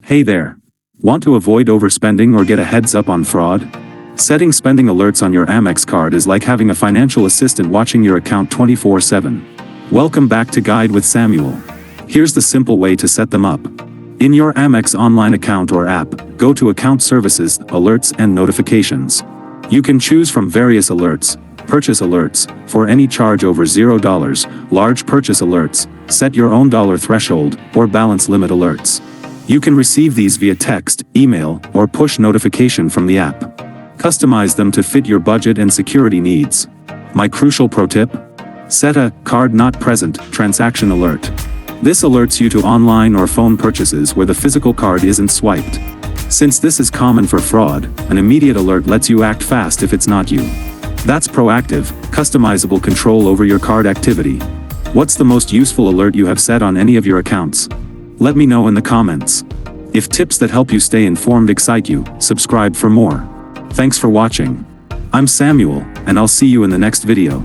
Hey there. Want to avoid overspending or get a heads up on fraud? Setting spending alerts on your Amex card is like having a financial assistant watching your account 24/7. Welcome back to Guide with Samuel. Here's the simple way to set them up. In your Amex online account or app, go to Account Services, Alerts and Notifications. You can choose from various alerts: purchase alerts, for any charge over $0, large purchase alerts, set your own dollar threshold, or balance limit alerts. You can receive these via text, email, or push notification from the app. Customize them to fit your budget and security needs. My crucial pro tip? Set a card not present transaction alert. This alerts you to online or phone purchases where the physical card isn't swiped. Since this is common for fraud, an immediate alert lets you act fast if it's not you. That's proactive, customizable control over your card activity. What's the most useful alert you have set on any of your accounts? Let me know in the comments. If tips that help you stay informed excite you, subscribe for more. Thanks for watching. I'm Samuel, and I'll see you in the next video.